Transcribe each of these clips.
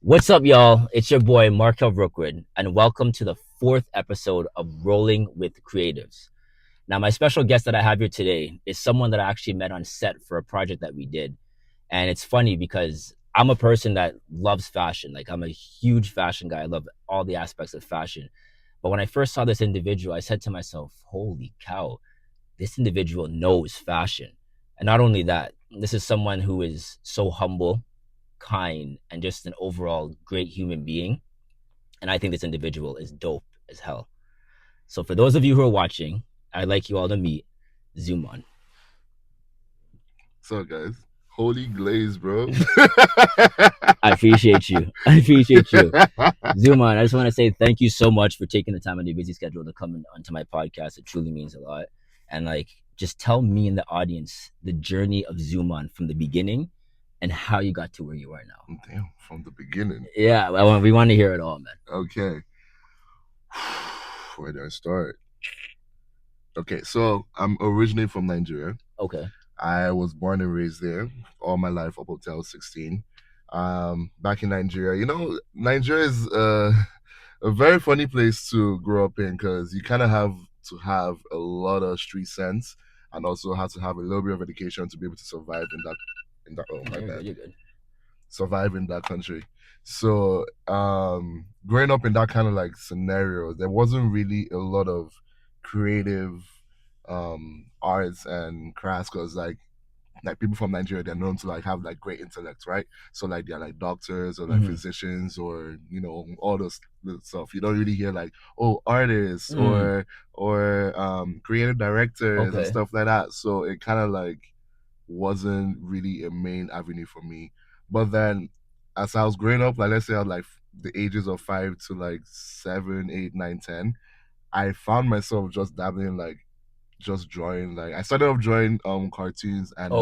What's up, y'all? It's your boy Markel Rookwood, and welcome to the fourth episode of Rolling with Creatives. Now, my special guest that I have here today is someone that I actually met on set for a project that we did. And it's funny because I'm a person that loves fashion. Like, I'm a huge fashion guy. I love all the aspects of fashion. But when I first saw this individual, I said to myself, holy cow, this individual knows fashion. And not only that, this is someone who is so humble, kind, and just an overall great human being. And I think this individual is dope as hell. So for those of you who are watching, I'd like you all to meet Zumon. So guys, holy glaze, bro. I appreciate you. I appreciate you. Zumon, I just want to say thank you so much for taking the time on your busy schedule to come onto my podcast. It truly means a lot. And like, just tell me and the audience the journey of Zumon from the beginning and how you got to where you are now. Damn, from the beginning. Yeah, we want to hear it all, man. Okay. Where do I start? Okay, so I'm originally from Nigeria. Okay. I was born and raised there all my life up until I was 16. Back in Nigeria, Nigeria is a very funny place to grow up in because you kind of have to have a lot of street sense and also have to have a little bit of education to be able to survive in that. Oh my bad. You're good. Survive in that country. So growing up in that kind of like scenario, there wasn't really a lot of creative arts and crafts because like people from Nigeria, they're known to like have like great intellect, right? So like they're like doctors or like physicians or all those stuff. You don't really hear like artists or creative directors and stuff like that. So it kind of like wasn't really a main avenue for me. But then as I was growing up, like let's say at like the ages of 5 to like 7, 8, 9, 10, I found myself just dabbling like just drawing. Like I started off drawing cartoons and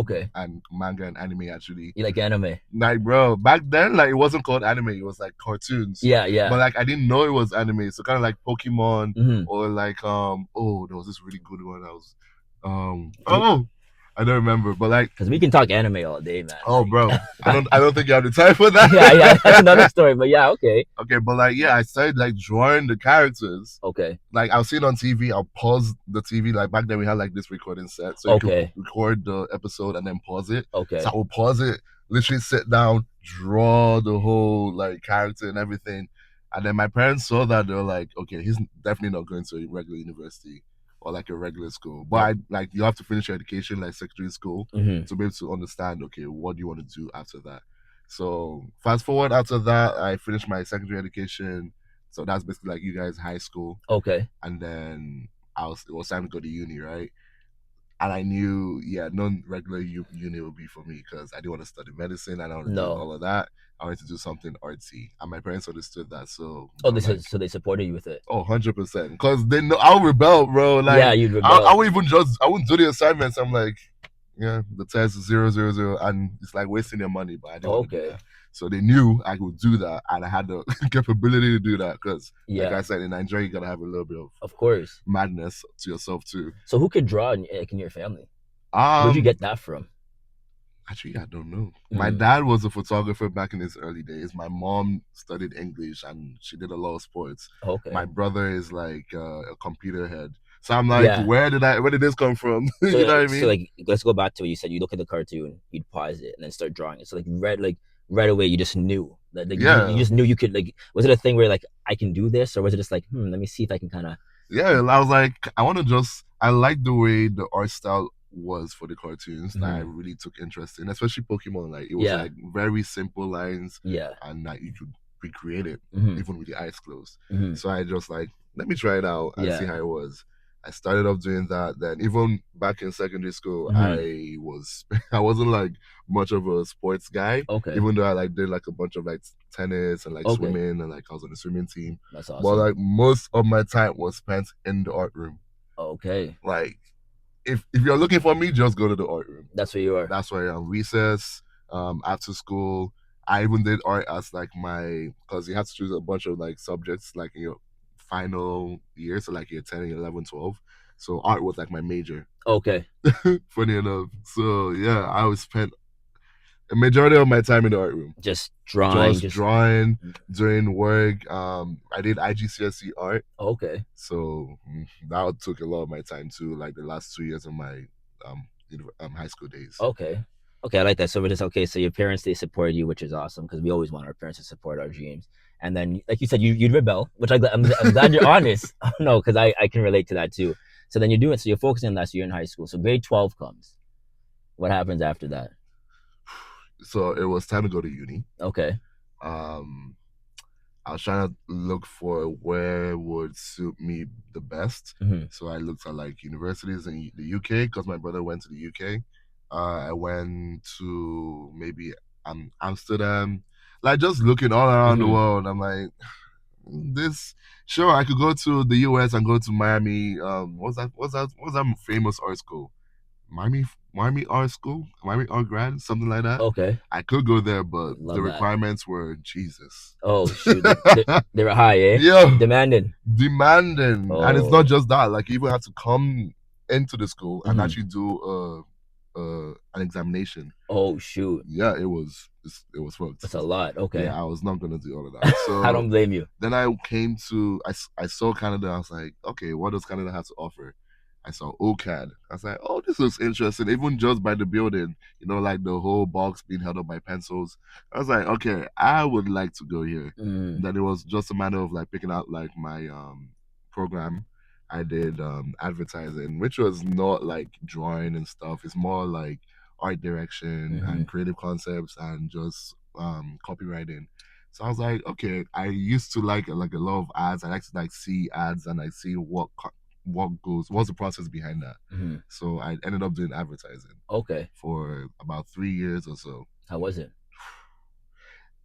manga and anime actually. You like anime? Like bro, back then like it wasn't called anime, it was like cartoons. Yeah. But like I didn't know it was anime. So kind of like Pokemon or like there was this really good one. I was I don't remember, but like because we can talk anime all day, man. Oh, bro, I don't think you have the time for that. yeah, that's another story. But yeah, okay. Okay, but like yeah, I started like drawing the characters. Okay. Like I'll see it on TV. I'll pause the TV. Like back then we had like this recording set, so you could record the episode and then pause it. Okay. So I will pause it, literally sit down, draw the whole like character and everything. And then my parents saw that, they were like, okay, he's definitely not going to a regular university or like a regular school. But like you have to finish your education, like secondary school, to be able to understand, okay, what do you want to do after that? So fast forward after that, I finished my secondary education. So that's basically like you guys high school. Okay. And then it was time to go to uni, right? And I knew, non-regular uni would be for me because I didn't want to study medicine. I don't want to do all of that. I wanted to do something artsy, and my parents understood that. So so they supported you with it. 100%, because they know I'll rebel, bro. Like yeah, you'd rebel. I wouldn't do the assignments. I'm like, yeah, the test is 000, and it's like wasting their money. But I didn't want to do that. So they knew I would do that, and I had the capability to do that because, like I said, in Nigeria, you gotta have a little bit of course, madness to yourself too. So who could draw in your family? Where'd you get that from? Actually, I don't know. My dad was a photographer back in his early days. My mom studied English and she did a lot of sports. Okay. My brother is like a computer head. So I'm like, where did this come from? So, you know what I mean? So like, let's go back to what you said. You look at the cartoon, you'd pause it, and then start drawing it. So like right away, you just knew. You just knew you could. Like, was it a thing where like I can do this, or was it just like, let me see if I can kind of? Yeah, I was like, I like the way the art style was for the cartoons that I really took interest in, especially Pokemon. Like it was like very simple lines, and like you could recreate it even with your eyes closed. So I just like, let me try it out and see how it was. I started off doing that. Then even back in secondary school, I wasn't like much of a sports guy. Okay. Even though I like did like a bunch of like tennis and like swimming and like I was on the swimming team. That's awesome. But like most of my time was spent in the art room. Okay. Like if you're looking for me, just go to the art room. That's where you are. That's where I'm. Recess, after school. I even did art as like because you have to choose a bunch of like subjects like in your final year, so like year 10, 11, 12. So art was like my major. Okay. Funny enough. So yeah, I was spent A majority of my time in the art room, Just drawing, just just drawing, doing work. I did IGCSE art, okay. so that took a lot of my time too. Like the last 2 years of my high school days. Okay. Okay, I like that. So it is okay. So your parents they support you, which is awesome because we always want our parents to support our dreams. And then, like you said, you'd rebel, which I'm glad you're honest. No, because I can relate to that too. So then you're doing so you're focusing on that. So you're in high school. So grade 12 comes. What happens after that? So it was time to go to uni. Okay. Um, I was trying to look for where would suit me the best. Mm-hmm. So I looked at like universities in the UK because my brother went to the UK. I went to maybe Amsterdam, like just looking all around the Mm-hmm. world. I'm like, this sure I could go to the US and go to Miami. What's that famous art school? Miami Miami Art School, Miami Art Grad, something like that. Okay. I could go there, but the Love that. requirements were Jesus. Oh shoot, they were high, eh? Yeah, Demanding. demanding, and it's not Oh. just that. Like you even have to come into the school and Mm-hmm. actually do an examination. Oh shoot, Yeah, it was fucked. that's a lot. Okay. Yeah, I was not gonna do all of that. I So don't blame you. then I came to I saw Canada. I was like, okay, what does Canada have to offer? I saw OCAD. I was like, oh, this looks interesting. Even just by the building, like the whole box being held up by pencils. I was like, okay, I would like to go here. Mm. Then it was just a matter of like picking out like my program. I did advertising, which was not like drawing and stuff. It's more like art direction Mm-hmm. and creative concepts and just copywriting. So I was like, okay, I used to like a lot of ads. I like to like see ads and I see what's the process behind that. Mm-hmm. So I ended up doing advertising Okay. for about 3 years or so. How was it?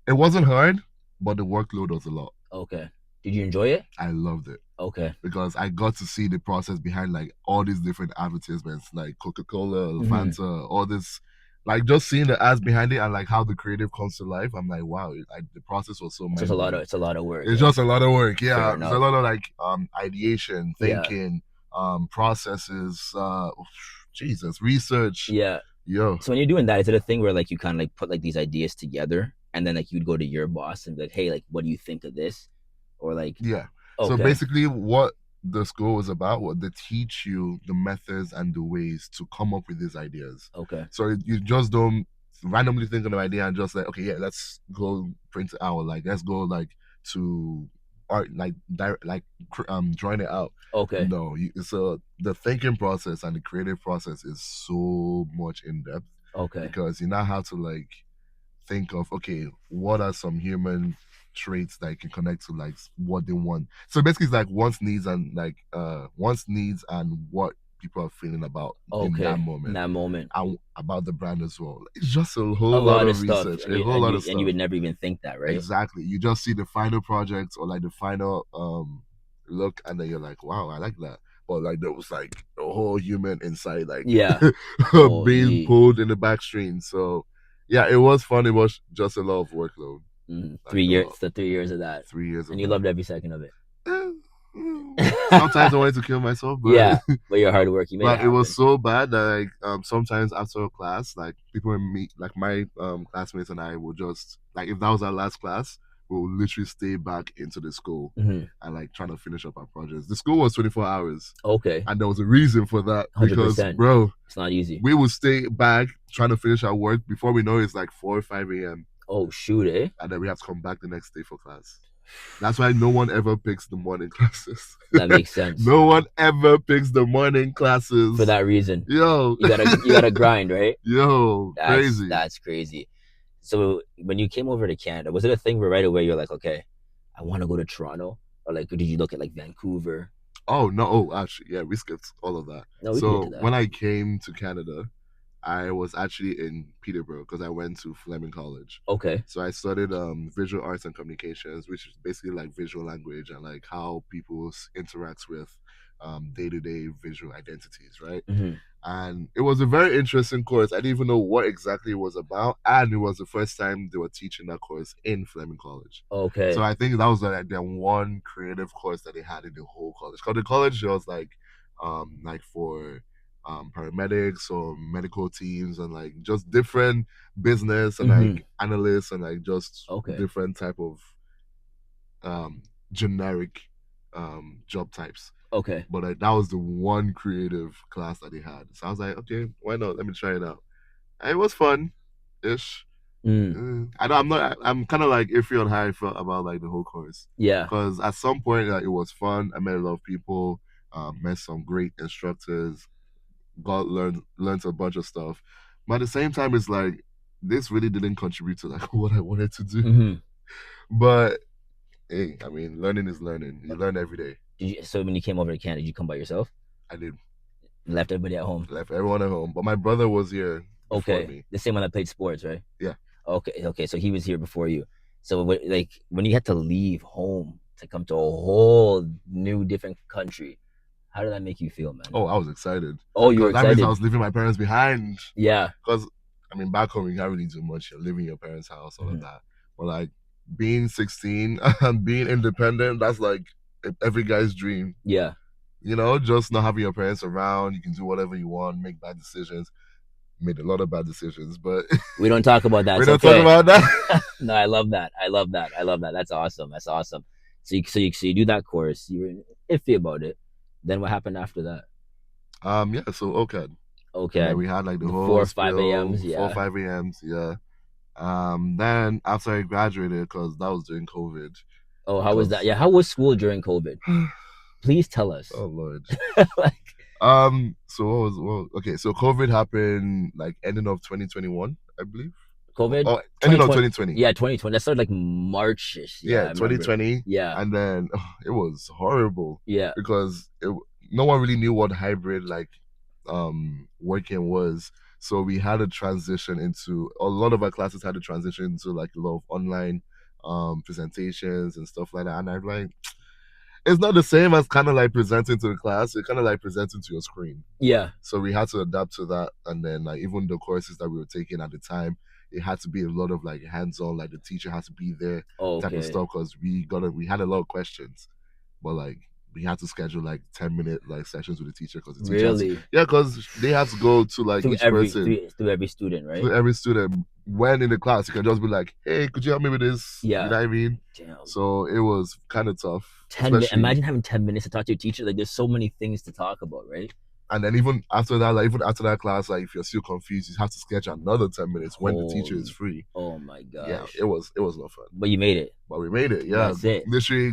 It wasn't hard, but the workload was a lot. Okay. Did you enjoy it? I loved it Okay. because I got to see the process behind like all these different advertisements, like Coca-Cola, Mm-hmm. Fanta, all this, like just seeing the ads behind it and like how the creative comes to life. I'm like, wow, the process was so It's just a lot mind-blowing. of it's a lot of work. It's Yeah. just a lot of work. Fair Yeah, there's a enough. lot of like ideation, Yeah. thinking, processes, Jesus, research. Yeah. Yo, So when you're doing that, is it a thing where like you kind of like put like these ideas together and then like you'd go to your boss and be like, hey, like what do you think of this? Or like yeah. So okay. basically, what the school was about, what they teach you the methods and the ways to come up with these ideas. Okay. So you just don't randomly think of an idea and just like, okay, yeah, let's go print it out. Like, let's go like to art, like drawing it out. Okay. No, so the thinking process and the creative process is so much in depth Okay. because you now have to like think of, okay, what are some human traits that you can connect to like what they want. So basically it's like wants needs and what people are feeling about in Okay. that In moment that moment. and about the brand as well. It's just a A whole lot lot of of stuff. research, And a you whole and lot you of and you stuff. would never even think that, right? Exactly. You just see the final project or like the final look and then you're like, wow, I like that. But like there was like a whole human inside like Yeah. being Holy. pulled in the back stream. So yeah, it was fun. It was just a lot of workload. Mm, Like 3 years. So 3 years of that. 3 years of And you that. loved every second of it. Sometimes I wanted to kill myself, but yeah, but you're hard work. You made it but it was happen. so bad that like sometimes after class, like people in me, like my classmates and I would just like if that was our last class, we would literally stay back into the school Mm-hmm. and like trying to finish up our projects. The school was 24 hours, Okay. and there was a reason for that because 100%. bro, It's not easy. we would stay back trying to finish our work before we know it's like 4 or 5 a.m. Oh shoot, eh? and then we have to come back the next day for class. That's why no one ever picks the morning classes. That makes sense. No one ever picks the morning classes For that reason. Yo, You gotta grind, right? Yo, crazy. That's crazy. So when you came over to Canada, was it a thing where right away you're like, okay, I want to go to Toronto, or like did you look at like Vancouver? Oh no! Oh, actually, yeah, we skipped all of that. No, we can get to So that. when I came to Canada, I was actually in Peterborough because I went to Fleming College. Okay. So I studied visual arts and communications, which is basically like visual language and like how people interact with day-to-day visual identities, right? Mm-hmm. And it was a very interesting course. I didn't even know what exactly it was about, and it was the first time they were teaching that course in Fleming College. Okay. So I think that was like their one creative course that they had in the whole college. Because the college was like for paramedics or medical teams and like just different business and Mm-hmm. like analysts and like just Okay. different type of um generic job types. Okay. But like that was the one creative class that they had. So I was like, okay, why not? Let me try it out. And it was fun ish. Mm. I don't, I'm not. I'm kind of like iffy on how I felt about like the whole course Yeah. because at some point like, it was fun. I met a lot of people, met some great instructors, got learned a bunch of stuff. But at the same time, it's like this really didn't contribute to like what I wanted to do. Mm-hmm. But hey, I mean, learning is learning. You learn every day. So when you came over to Canada, did you come by yourself? I did. Left everybody at home. Left everyone at home, but my brother was here before Okay. me. The same one that played sports, right? Yeah. Okay. Okay. So he was here before you. So like when you had to leave home to come to a whole new different country, how did that make you feel, man? Oh, I was excited Oh, you were because that means I excited. was leaving my parents behind. Yeah. Because I mean, back home you can't really do much. You're living in your parents' house, all of Mm-hmm. that. But like being 16 and being independent, that's like every guy's dream. Yeah. You know, just not having your parents around. You can do whatever you want, make bad decisions. Made a lot of bad decisions, but We don't talk about that. we It's don't talk okay. about that. No, I love that. I love that. I love that. That's awesome. That's awesome. So you do that course. You were iffy about it. Then what happened after that? Yeah, so okay. And Okay, then we had like the the whole 4 or 5 spill, a.m.s. 4, Yeah. 5 a.m.s, yeah. Then after I graduated, because that was during COVID, Oh, how was that? because Yeah, how was school during COVID? Please tell us. oh Lord. Like So okay, so COVID happened like ending of 2021, I believe. COVID, Oh, ending of 2020. 2020. Yeah, 2020. That started like Marchish. Yeah, Yeah, I remember. 2020. Yeah, And then it was horrible yeah. because no one really knew what hybrid like working was. So we had to transition into a lot of our classes had to transition into like a lot of online presentations and stuff like that. And I'm like, it's not the same as kind of like presenting to the class. It's kind of like presenting to your screen. Yeah. So we had to adapt to that. And then like even the courses that we were taking at the time, it had to be a lot of like hands-on, like the teacher had to be there type of Okay. stuff because we had a lot of questions. But like we had to schedule like 10-minute like sessions with the teacher because the teacher has to, Really? yeah, because they have to go to like Through each every person, through every student, to right? every student. When in the class, you can just be like, hey, could you help me with this? You Yeah. know what I mean? Damn. So it was kind of tough, especially. Imagine having 10 minutes to talk to your teacher. Like, there's so many things to talk about, right? And then even after that, like even after that class, like if you're still confused, you have to schedule another 10 minutes when the teacher is Holy. free. Oh my Yeah, gosh. it was no fun, But you made it. but we made it. Yeah, That's it. literally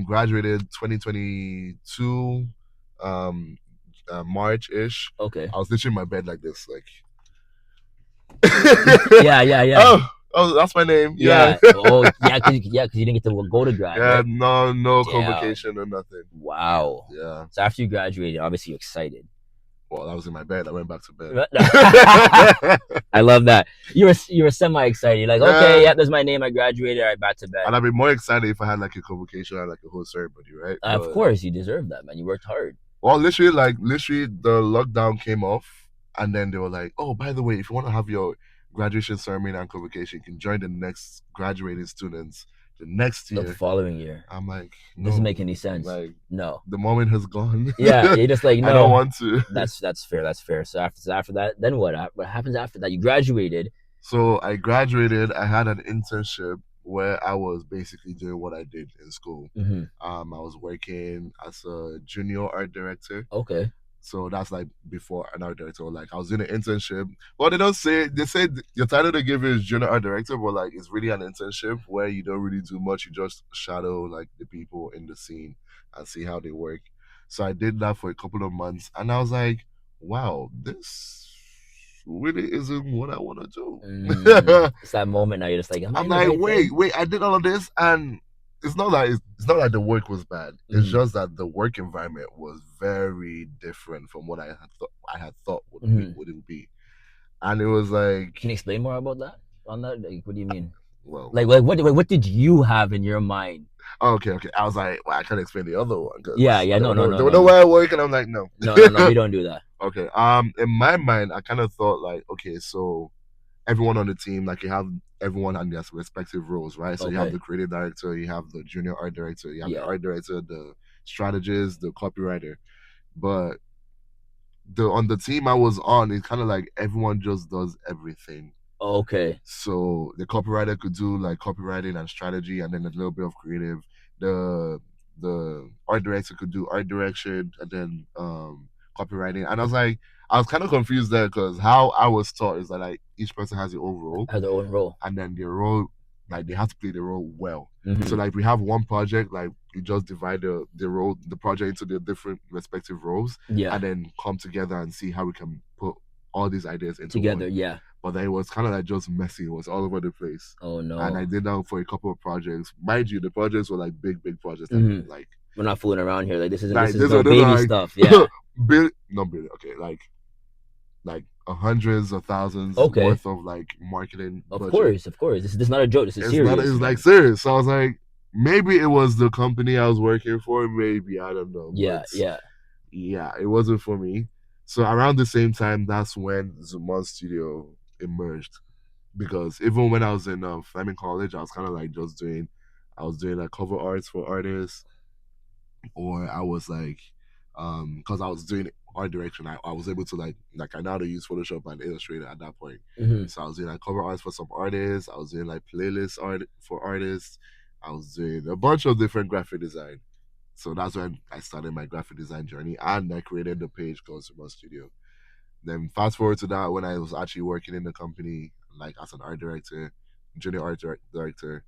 graduated 2022, um, March ish. Okay. I was literally in my bed like this, like. Yeah, yeah, yeah. Oh, that's my name. Yeah. Yeah. Oh, yeah, cause you didn't get to go to grad, Yeah, right? no Damn. convocation or nothing. Wow. Yeah. So after you graduated, obviously you're excited. Well, I was in my bed. I went back to bed. I love that. You were semi excited. You're like, okay, Yeah. yeah, there's my name. I graduated. All right, back to bed. And I'd be more excited if I had like a convocation or like a whole ceremony, right? Of But course, you deserve that, man. You worked hard. well, literally, the lockdown came off, and then they were like, "Oh, by the way, if you want to have your graduation ceremony and convocation, you can join the next graduating students the next The year." following year. I'm like, Doesn't no, make any sense. like No. the moment has gone. Yeah, you're just like, I don't no. want to. That's fair. That's fair. So after that, then what? What happens after that? You graduated. So I graduated. I had an internship where I was basically doing what I did in school. Mm-hmm. I was working as a junior art director. Okay. So that's like before an art director. Like I was in an internship. Well, they say your title they give you is junior art director, but like it's really an internship where you don't really do much. You just shadow like the people in the scene and see how they work. So I did that for a couple of months, and I was like, wow, this really isn't what I want to do. It's that moment now. You're just like, am I I'm in the like, right thing? wait, I did all of this, and it's not like the work was bad. It's just that the work environment was very different from what I had thought would it be, and it was like, Can you explain more about that? On that, like, what do you mean? well, Like, what did you have in your mind? okay. I was like, well, I can't explain the other one because Yeah, they no, don't no, know, no, they don't no, know no, where I work, and I'm like, no, no, no, no. We don't do that. Okay. In my mind, I kind of thought like, okay, so everyone on the team, like you have everyone on their respective roles, right? So you have Okay. the creative director, you have the junior art director, you have the Yeah. art director, the strategist, the copywriter. But the on the team I was on, it's kind of like everyone just does everything. Okay. So the copywriter could do like copywriting and strategy, and then a little bit of creative. The the art director could do art direction, and then copywriting. And I was kind of confused there because how I was taught is that like each person has their own role, Has their own role. and then their role, like they have to play the role well. So Mm-hmm. like we have one project, like you just divide the project into the different respective roles, Yeah. and then come together and see how we can put all these ideas into Together. one. Yeah. But then it was kind of like just messy. It was all over the place. Oh And I no. did that for a couple of projects. Mind you, the projects were like big projects, Mm-hmm. like We're not fooling around here. Like this like is this no one, those baby are like stuff. Yeah. not billion, okay, like hundreds of thousands Okay. worth of like marketing Of budget. course, of course. This is not a joke. This is It's not. serious. It's like Like, serious. So I was like, maybe it was the company I was working for. Maybe I don't know, but yeah, yeah. yeah, it wasn't for me. So around the same time, that's when Zumon Studio emerged. Because even when I was in Fleming College, I was kind of like just doing, I was doing like cover arts for artists, or I was like, because I was doing art direction, I was able to like I know how to use Photoshop and Illustrator at that point. Mm-hmm. So I was doing like cover arts for some artists. I was doing like playlist art for artists. I was doing a bunch of different graphic design. So that's when I started my graphic design journey, and I created the page called Super Studio. Then fast forward to that when I was actually working in the company, like as an art director, junior director,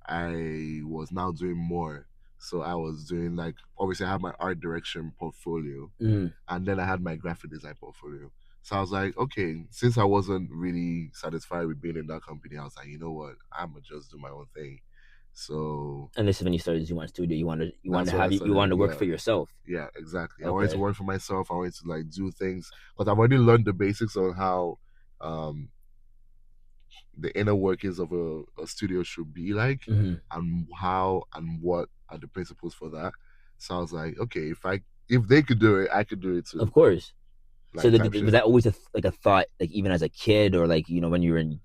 I was now doing more. So I was doing like obviously I had my art direction portfolio, Mm-hmm. and then I had my graphic design portfolio. So I was like, okay, since I wasn't really satisfied with being in that company, I was like, you know what, I'm gonna just do my own thing. So And this is when you started Zumon Studio. You wanted that's to when I have you started. wanted to work Yeah, for yourself. yeah, exactly. I wanted to Okay. work for myself. I wanted to like do things because I've already learned the basics on how um, the inner workings of a studio should be like, Mm-hmm. and how and what are the principles for that. So I was like, okay, if they could do it, I could do it Of too, course. So like type was shit. that always like a thought, like even as a kid, or like when you were in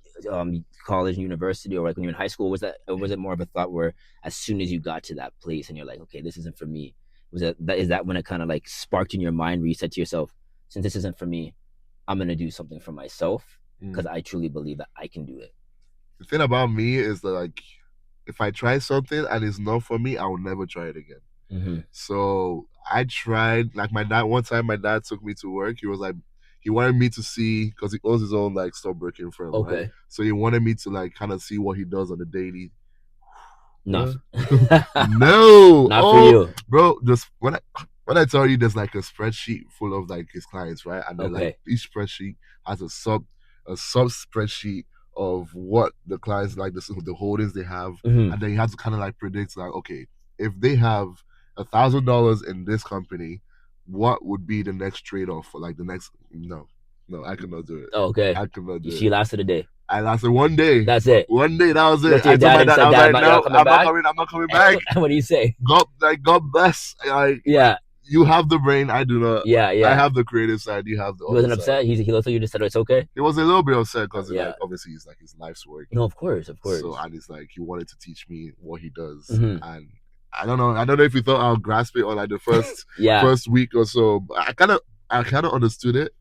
college and university, or like when you were in high school? Was that, or was it more of a thought where as soon as you got to that place and you're like, okay, this isn't for me? Was that is that when it kind of like sparked in your mind where you said to yourself, since this isn't for me, I'm gonna do something for myself because Mm. I truly believe that I can do it. The thing about me is that like, if I try something and it's not for me, I will never try it again. Mm-hmm. So I tried, like my dad, one time my dad took me to work. He was like, he wanted me to see, because he owns his own like stockbroking firm, right? Okay. So he wanted me to like kind of see what he does on the daily. Not No, not for oh, you. bro, just when I tell you there's like a spreadsheet full of like his clients, right? And then like Okay. each spreadsheet has a sub spreadsheet of what the clients like, the holdings they have, Mm-hmm. and then you have to kind of like predict like, okay, if they have $1,000 in this company, what would be the next trade off for like the next? No, no, I could not do it. Oh, okay. I could not do She it. lasted a day. I lasted one day. That's it. One day, that was You went it. to your I told dad my and dad, I said, was "Dad, like, you're not no, coming I'm not back." coming. I'm not coming back. And what do you say? God bless. Like Yeah, you have the brain, I do not. yeah, I yeah. have the creative side, you have the He other wasn't side. upset. He looked at you, just said, "It's okay." He was a little bit upset Oh, because like yeah. obviously it's like his life's work. No, of course, of So course. and it's like he wanted to teach me what he does, Mm-hmm. and I don't know. I don't know if he thought I'll grasp it on like the first Yeah, first week or so. But I kind of understood it,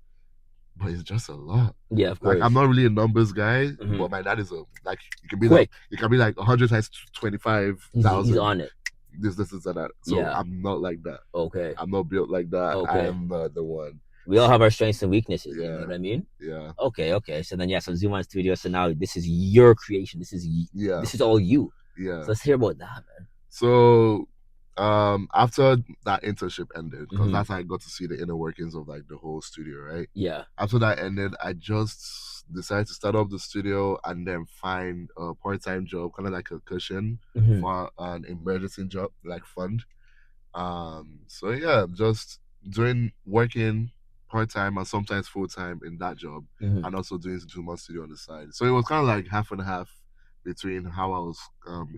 but it's just a lot. yeah, of Like I'm course. not really a numbers guy, Mm-hmm. but my dad is a like Quick. it can be like 100 times twenty five He's thousand. on it. This and that. So Yeah. I'm not like that. Okay. I'm not built like that. I Okay. am not the one. We all have our strengths and weaknesses. You know Yeah, what I mean? yeah, Okay. Okay. So then, yeah. So Zoom on Studio. So now this is your creation. yeah, This is all you. yeah. So let's hear about that, man. So after that internship ended, because Mm-hmm. that's how I got to see the inner workings of like the whole studio, right? Yeah. After that ended, I just decided to start up the studio and then find a part-time job, kind of like a cushion Mm-hmm. for an emergency job, like fund. So yeah, just doing working part time and sometimes full time in that job, Mm-hmm. and also doing 2 months studio on the side. So it was kind of like half and half between how I was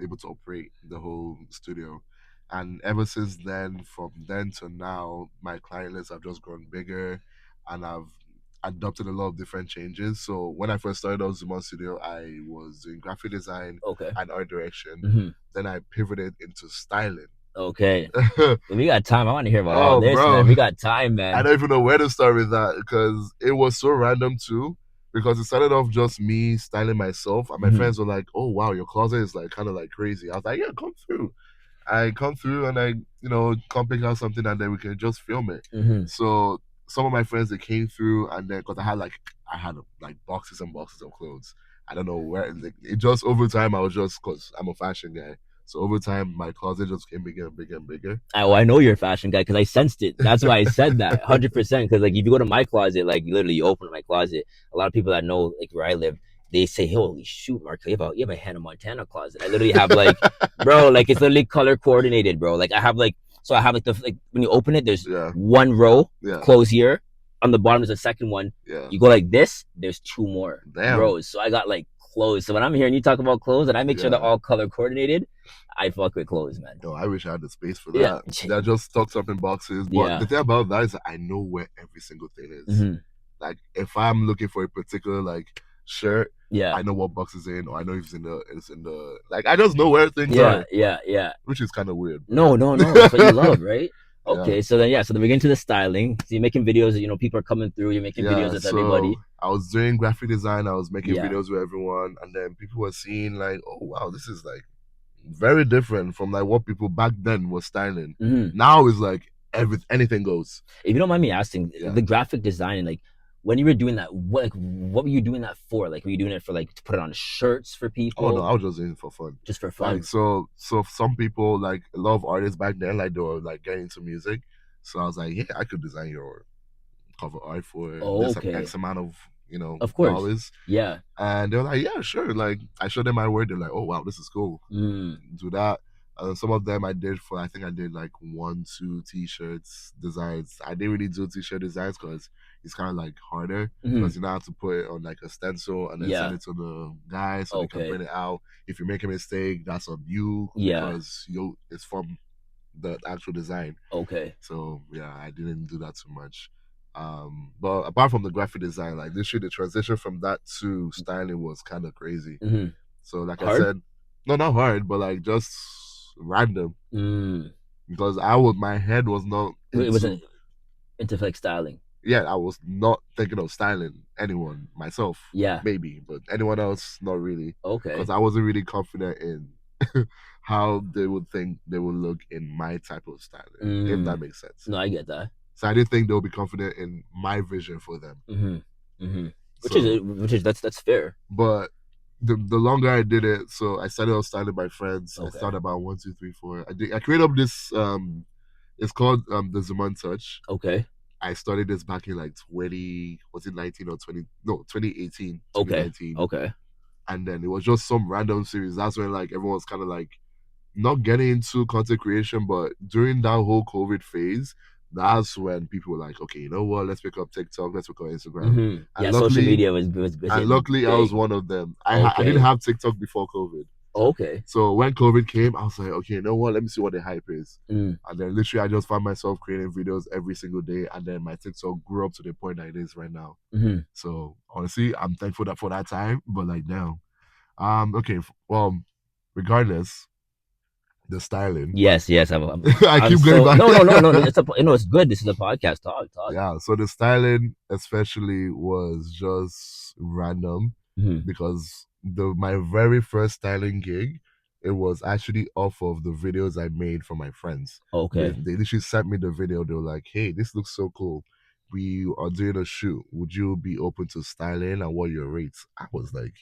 able to operate the whole studio. And ever since then, from then to now, my client list have just grown bigger, and I've adopted a lot of different changes. So when I first started out Zumon Studio, I was doing graphic design Okay. and art direction. Mm-hmm. Then I pivoted into styling. Okay. We got time. I want to hear about all Oh, this, man. bro, We got time, I man. don't even know where to start with that because it was so random too. Because it started off just me styling myself, and my Hmm. friends were like, "Oh wow, your closet is like kind of like crazy." I was like, "Yeah, come through." I come through and come pick out something and then we can just film it. Hmm. So some of my friends they came through and then because I had like boxes and boxes of clothes. I don't know where like, it just over time I was just because I'm a fashion guy. So over time my closet just became bigger and bigger and bigger. Oh, I know you're a fashion guy because I sensed it. That's why I said that 100%. Because like if you go to my closet, like literally you open my closet, a lot of people that know like where I live, they say, "Holy shoot, Mark, you have a Hannah Montana closet." I literally have like, bro, like it's literally color coordinated, bro. Like I have like the like when you open it, there's Yeah, one row yeah, clothes here. On the bottom is a second one. yeah. You go like this, there's two more Damn. rows. So I got like clothes. So when I'm hearing you talk about clothes and I make sure they're Yeah. all color coordinated, I fuck with clothes, man. No, I wish I had the space for Yeah. that. They're just stuck up in boxes. But the Yeah. thing about that is that I know where every single thing is. Hmm. Like if I'm looking for a particular like shirt, Yeah. I know what box is in, or I know if it's in the like I just know where things Yeah. are, Yeah. Yeah. which is kind of weird, No, no, no. That's what you but love, right? yeah, Okay. So then, yeah. So then we get into the styling. So you're making videos. People are coming through. You're making videos yeah. with So everybody. I was doing graphic design, I was making Yeah. videos with everyone, and then people were seeing like, oh wow, this is like very different from like what people back then were styling. Hmm. Now it's like anything goes. If you don't mind me asking, Yeah. the graphic design, like when you were doing that, what were you doing that for? Like, were you doing it for like to put it on shirts for Oh no, people, I was just doing it for fun. just for Like fun? so some people like a lot of artists back then like they were like getting into music. So I was like, yeah, I could design your cover art for Oh, this okay. X amount of, Of course. dollars. Yeah. And they were like, yeah, sure. Like I showed them my work, they're like, oh wow, this is cool. Mm. Do that. Some of them I did for I think I did like 1, 2 t-shirts designs. I didn't really do t-shirt designs because it's kind of like harder Hmm. because you now have to put it on like a stencil and then send Yeah. it to the guy so they can Okay. print it out. If you make a mistake, that's on you Yeah. because it's from the actual design. Okay. So yeah, I didn't do that too much. But apart from the graphic design, like literally the transition from that to styling was kind of crazy. Hmm. So like I Hard. said, no, not hard, but like just random Mm. because my head was not It wasn't into. into like styling. Yeah, I was not thinking of styling anyone myself, Yeah. maybe, but anyone else, not really, because Okay. I wasn't really confident in how they would think they would look in my type of styling, if that Mm. makes sense. No, I get that. So I didn't think they'll be confident in my vision for them. Hmm. Hmm. So, Which is that's fair. but the longer I did it, so I started out styling my friends. I Okay. started about 1, 2, 3, 4. I created up this it's called the Zumon Touch. Okay. I started this back in like 20, was it 19 or 20? No, 2018, Okay. 2019. Okay. And then it was just some random series. That's when like everyone was kind of like not getting into content creation, but during that whole COVID phase, that's when people were like, okay, you know what? Let's pick up TikTok, let's pick up Instagram. Hmm. And Yeah, social luckily, media was hitting I was big. one of them. I didn't Okay. have TikTok before COVID. Okay. So when COVID came, I was like, okay, you know what? Let me see what the hype is. Mm. And then literally, I just found myself creating videos every single day. And then my TikTok grew up to the point that it is right now. Hmm. So honestly, I'm thankful that for that time. But like now, okay, well, regardless, the styling. Yes, yes. I I'm keep going so back. no, no, no, no. It's good. This is a podcast. Talk, talk. Yeah, so the styling especially was just random Hmm. because my very first styling gig, it was actually off of the videos I made for my friends. Okay. They literally sent me the video. They were like, "Hey, this looks so cool. We are doing a shoot. Would you be open to styling and what your rates?" I was like,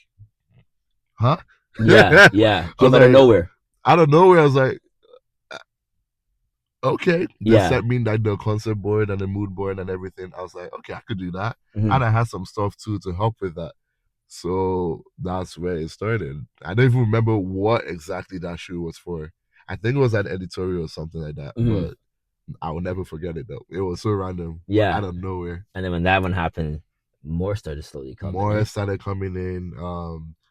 "Huh?" Yeah, I yeah. was Came out of like, nowhere. out of nowhere, I was like, okay. They Yeah. sent me like the concept board and the mood board and everything. I was like, okay, I could do that. Hmm. And I had some stuff too to help with that. So that's where it started. I don't even remember what exactly that shoe was for. I think it was an editorial or something like that, Hmm. but I will never forget it though. It was so random, Yeah. out of nowhere. And then when that one happened, more started slowly coming More in. started coming in.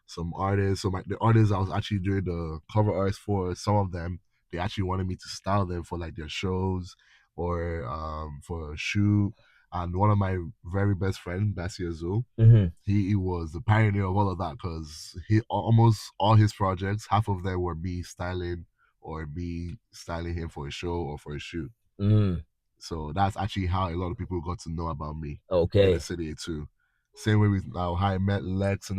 Some artists. So the artists I was actually doing the cover arts for, some of them they actually wanted me to style them for like their shows or for a shoot. And one of my very best friend, Basia Zul, Hmm. he was the pioneer of all of that because he almost all his projects, half of them were me styling or me styling him for a show or for a shoot. Mm. So that's actually how a lot of people got to know about me in the Okay. city too. Same way with how I met Lex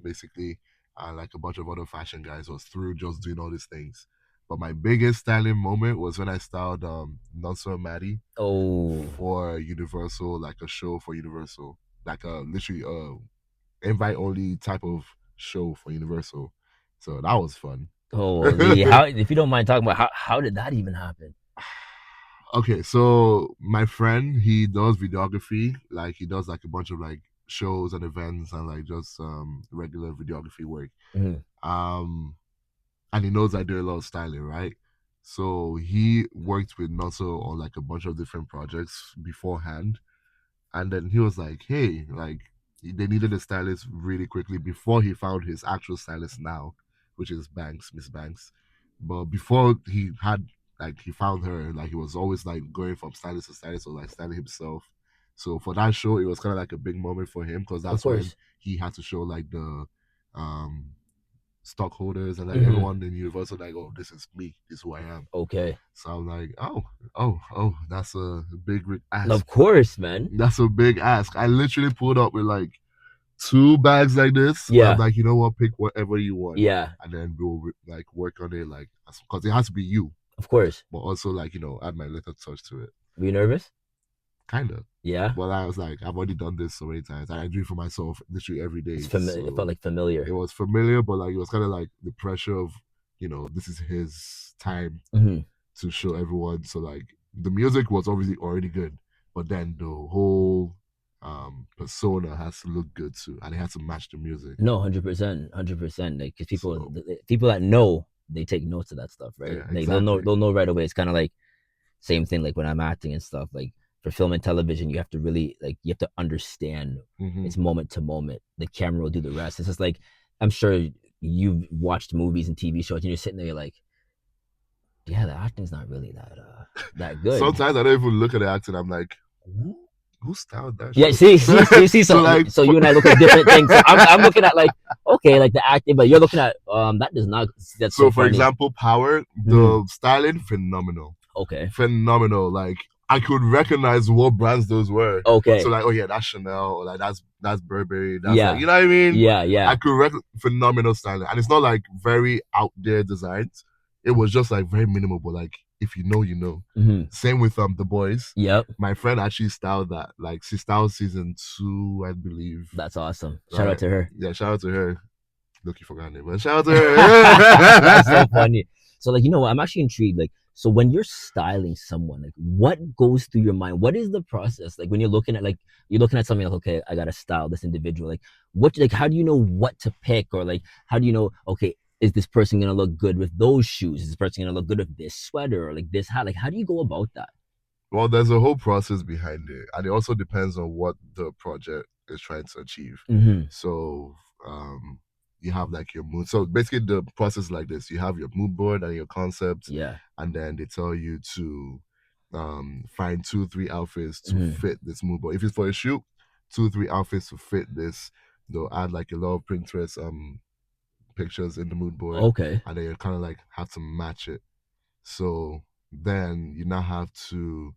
basically, and like a bunch of other fashion guys was through just doing all these things. But my biggest styling moment was when I styled Nonso Maddie Oh. for Universal, like a show for Universal, like a literally invite only type of show for Universal. So that was fun. Holy, how if you don't mind talking about how did that even happen? Okay, so my friend, he does videography. Like he does like a bunch of like shows and events and like just regular videography work. Mm-hmm. Um and he knows I do a lot of styling, right? So he worked with Nosso on like a bunch of different projects beforehand. And then he was like, hey, like they needed a stylist really quickly before he found his actual stylist now, which is Banks, Miss Banks. But before he had like he found her, like he was always like going from stylist to stylist or like styling himself. So for that show, it was kind of like a big moment for him because Of that's when course. he had to show like the um stockholders and like Mm-hmm. everyone in Universal like, oh, this is me, this is who I am. Okay. So I'm like, that's a big Of ask. course, man. That's a big ask. I literally pulled up with like two bags like this. Where I'm Yeah. like, you know what, pick whatever you want, Yeah. and then we'll like work on it, like because it has to be you, Of course. but also like add my little touch to it, Were you nervous? kind of. Yeah. But I was like, I've already done this so many times, and I do it for myself literally every It's day. familiar. It felt So like it familiar. was familiar, but like it was kind of like the pressure of, this is his time Mm-hmm. to show everyone. So like the music was obviously already good, but then the whole persona has to look good too, and it has to match the music. No, 100%, 100%. Like, because So people that know, they take notes of that stuff, right? yeah, Like they'll know, exactly. they'll know right away. It's kind of like same thing. Like when I'm acting and stuff. Like for film and television, you have to really like you have to understand Mm-hmm. it's moment to moment. The camera will do the rest. It's just like I'm sure you've watched movies and TV shows, and you're sitting there, you're like, yeah, the acting's not really that good. Sometimes I don't even look at the acting. I'm like, who styled that Yeah, show? see, So so like, so you and I look at different things. So I'm looking at like okay, like the acting, but you're looking at that does not. That's so so for funny. example, Power, Mm-hmm. the styling phenomenal, Okay, phenomenal. Like I could recognize what brands those were. So okay, like, oh yeah, that's Chanel, or like that's Burberry. That's like, yeah, you know what I mean? yeah, I yeah. could phenomenal styling, and it's not like very out there designs. It was just like very minimal, but like if you know, you know. Mm-hmm. Same with the boys. Yep, My friend actually styled that. Like she styled season 2, I believe. that's awesome. Shout out Right? to her. Yeah. Shout out to her. Look, you forgot it, but shout out to That's so her. funny. So like you know what? I'm actually intrigued. Like so when you're styling someone, like what goes through your mind? What is the process? Like when you're looking at something like okay, I gotta style this individual. Like what like how do you know what to pick or like how do you know okay is this person gonna look good with those shoes? Is this person gonna look good with this sweater or like this hat? Like how do you go about that? Well, there's a whole process behind it, and it also depends on what the project is trying to achieve. Mm-hmm. So, you have like your mood. So basically, the process is like this: you have your mood board and your concept, Yeah. and then they tell you to find 2, 3 outfits to Mm-hmm. fit this mood board. If it's for a shoot, 2, 3 outfits to fit this. They'll add like a lot of Pinterest pictures in the mood board, Okay. and then you kind of like have to match it. So then you now have to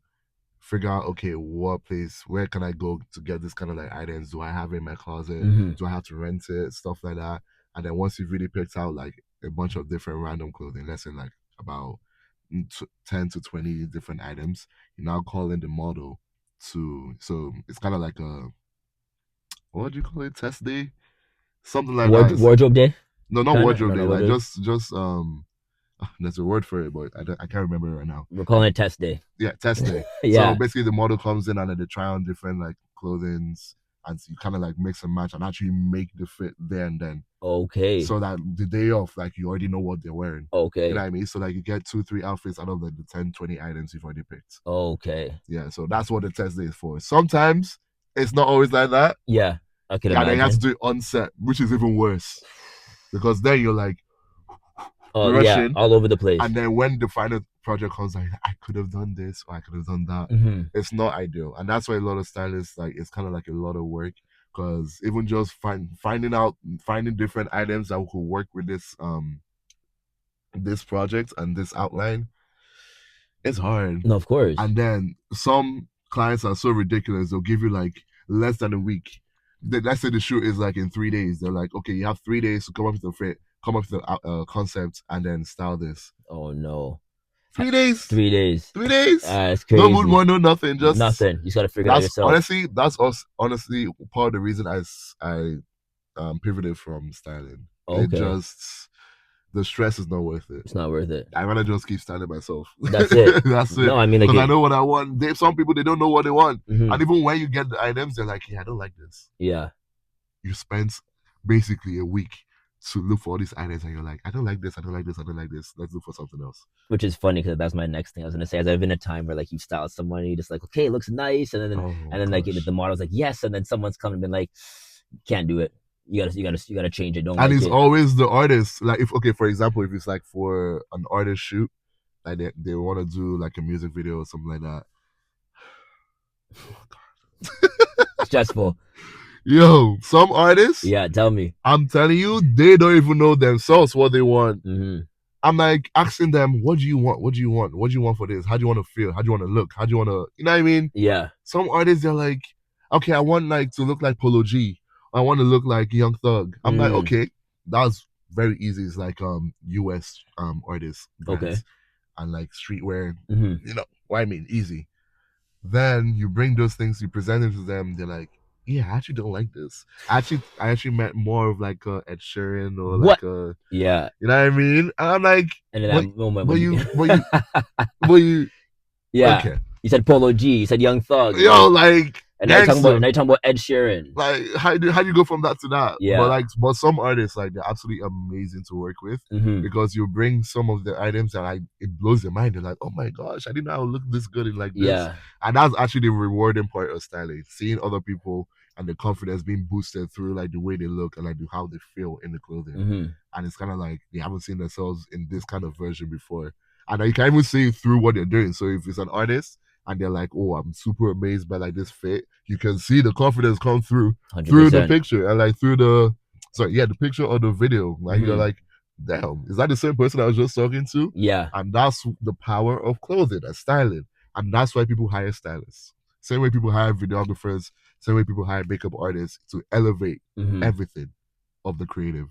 figure out, okay, what place, where can I go to get this kind of like items? Do I have it in my closet? Mm-hmm. Do I have to rent it? Stuff like that. And then once you've really picked out like a bunch of different random clothing, let's say like about 10 to 20 different items, you now call in the model so it's kind of like a, what do you call it? Test day? Something like that. Wardrobe day, No, not kind of. wardrobe No, day. no Like wardrobe. just there's a word for it, but I can't remember it right now. We're calling it test day. Yeah, test day. So Yeah. basically, the model comes in and then they try on different like clothings, and so you kind of like mix and match and actually make the fit there and then, Okay. so that the day off, like you already know what they're wearing. You know Okay. what I mean? So like you get 2, 3 outfits out of like the 10, 20 items you've already picked. Okay. Yeah, so that's what the test day is for. Sometimes it's not always like that. Yeah, I could Yeah, then you have to imagine. do it on set, which is even worse because then you're like Oh yeah, rushing. all over the place. And then when the final project comes, like I could have done this or I could have done that. Mm-hmm. It's not ideal, and that's why a lot of stylists like it's kind of like a lot of work because even just finding different items that could work with this this project and this outline, it's hard. No, of course. And then some clients are so ridiculous, they'll give you like less than a week. Let's say the shoot is like in 3 days. They're like, okay, you have 3 days to come up with the come up with the concept and then style this. Oh no. 3 days, 3 days. 3 days. It's No mood, crazy. no nothing. Just Nothing. You just gotta figure it out that's yourself. honestly that's us. Honestly, part of the reason I pivoted from styling. It Okay. just the stress is not worth it. It's not worth it. I rather just keep styling myself. That's it. That's it. No, I mean like Because I it. know what I want. Some people they don't know what they want, Mm-hmm. and even when you get the items, they're like, "Yeah, I don't like this." Yeah. You spend basically a week to look for all these items, and you're like, "I don't like this. I don't like this. I don't like this. Let's look for something else." Which is funny because that's my next thing I was gonna say. As I've been a time where like you style someone, and you just like, okay, it looks nice, Oh like the gosh. model's like yes, and then someone's come and been like, can't do it. You gotta change it. Don't And like it's it. always the artist. Like if okay, for example, if it's like for an artist shoot, like they want to do like a music video or something like that. Stressful. Yo, some artists, Yeah. Tell me. I'm telling you, they don't even know themselves what they want. Mm-hmm. I'm like asking them, what do you want? What do you want? What do you want for this? How do you want to feel? How do you want to look? How do you want to, you know what I mean? Yeah. Some artists, they're like, okay, I want like to look like Polo G. I want to look like Young Thug. I'm like, Mm. okay, that's very easy. It's like US artists Okay. brands and like streetwear, Mm-hmm. you know, what I mean, easy. Then you bring those things, you present it to them, they're like, yeah, I actually don't like this. I actually meant more of like a Ed Sheeran or What? like a, Yeah. you know what I mean? And I'm like, And in that but moment but when you, you but you but you yeah, okay. you said Polo G, you said Young Thug, Yo, like and gangster. now you're talking about Ed Sheeran. Like how do you go from that to that? But Yeah. like but some artists like they're absolutely amazing to work with Mm-hmm. because you bring some of the items and like it blows your mind. They're like, oh my gosh, I didn't know I would look this good in like this. Yeah. And that's actually the rewarding part of styling. Seeing other people and the confidence being boosted through like the way they look and like how they feel in the clothing. Mm-hmm. And it's kind of like they haven't seen themselves in this kind of version before. And you can even see through what they're doing. So if it's an artist and they're like, "Oh, I'm super amazed by like this fit," you can see the confidence come through the 100%. picture and like through the sorry, yeah, the picture or the video. Like you're Mm-hmm. like, "Damn, is that the same person I was just talking to?" Yeah. And that's the power of clothing and styling, and that's why people hire stylists. Same way people hire videographers, same way people hire makeup artists to elevate Mm-hmm. everything of the creative.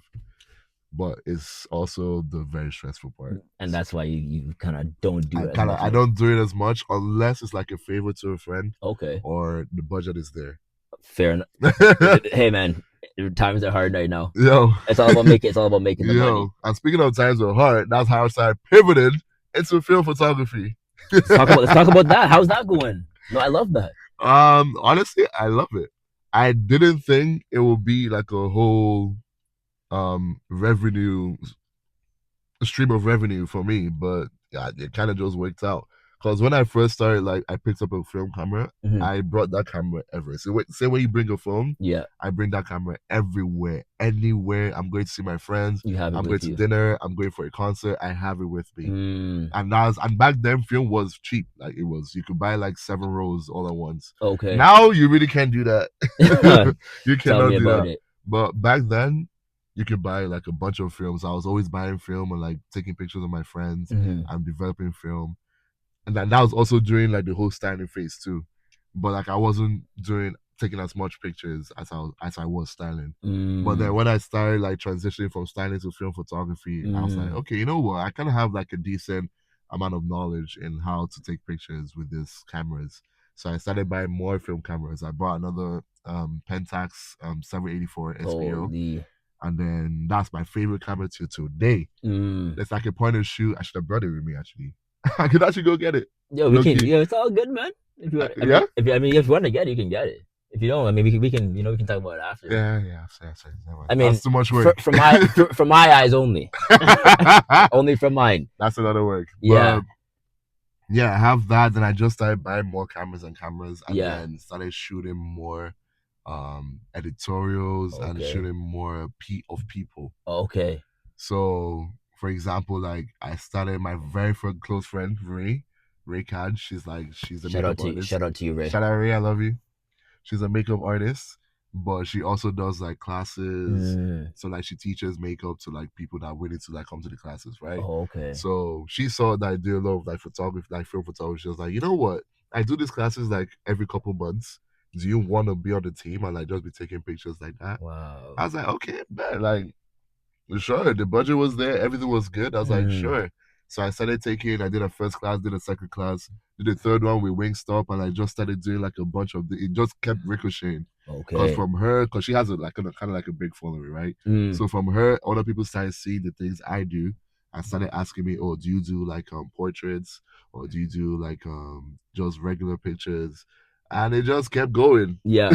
But it's also the very stressful part. And that's why you kind of don't do it as much. I don't do it as much unless it's like a favor to a friend Okay. or the budget is there. Fair enough. Hey man, times are hard right now. Yo, It's all about making. It's all about making the money. and speaking of times are hard, that's how I started pivoted into film photography. Let's talk about that. How's that going? No, I love that. Honestly, I love it. I didn't think it would be like a whole revenue stream of revenue for me, but yeah, it kind of just worked out. Because when I first started, like I picked up a film camera, Mm-hmm. I brought that camera everywhere. So say when you bring a phone, Yeah, I bring that camera everywhere, anywhere. I'm going to see my friends. you have it I'm going with to you. dinner. I'm going for a concert. I have it with me. Mm, And back then film was cheap. Like it was you could buy like 7 rolls all at once. okay. Now you really can't do that. You Tell cannot me do about that. it. But back then you could buy like a bunch of films. I was always buying film and like taking pictures of my friends. Mm-hmm. I'm developing film. And then that was also during like the whole styling phase too. But like I wasn't doing taking as much pictures as I was styling. But then Mm, when I started like transitioning from styling to film photography, I was like, mm, okay, you know what? I kind of have like a decent amount of knowledge in how to take pictures with these cameras. So I started buying more film cameras. I bought another Pentax 784 SPO, holy. and then that's my favorite camera till today. Mm. It's like a point and shoot. I should have brought it with me actually. I could actually go get it. Yo, we Low can. key. Yeah, it's all good, man. If you want, Yeah? I mean, if you want to get it, you can get it. If you don't, I mean, we can, we can talk about it after. Yeah. I mean, That's too much work. from my eyes only, only from mine. That's a lot of work. Yeah, But yeah, I have that. Then I just started buying more cameras and yeah. then started shooting more editorials and Okay, shooting more of people. okay. So for example, like I started my very first close friend, Ray Cad. She's a makeup artist. Shout out to you, Ray. Shout out Ray, I love you. She's a makeup artist. but she also does like classes. Mm. So like she teaches makeup to like people that are willing to like come to the classes, right? Oh, okay. So she saw that I do a lot of like photography, like film photography. She was like, you know what? I do these classes like every couple months. Do you want to be on the team and like just be taking pictures like that? Wow. I was like, okay, man, like sure. The budget was there, everything was good. I was like, Mm. sure. So I started taking, I did a first class, did a second class, did a third one with Wingstop, and I just started doing like a bunch of it just kept ricocheting. Cause Okay. from her, cause she has a like kind of like a big following, right? Mm. So from her, other people started seeing the things I do and started asking me, oh, do you do like portraits or do you do like just regular pictures? And it just kept going. Yeah.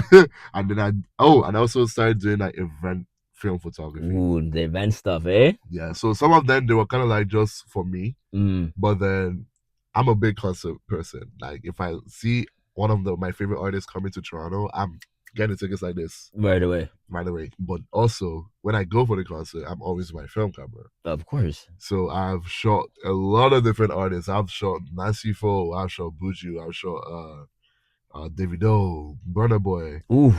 And then and I also started doing like event film photography. Ooh, the event stuff, eh? Yeah, so some of them they were kind of like just for me, Mm. but then I'm a big concert person. Like if I see one of my favorite artists coming to Toronto, I'm getting tickets like this Right away. right away. But also when I go for the concert, I'm always with my film camera. Of course. So I've shot a lot of different artists. I've shot Nancy Fo, I've shot Buju, I've shot Davido, Burna Boy. Ooh.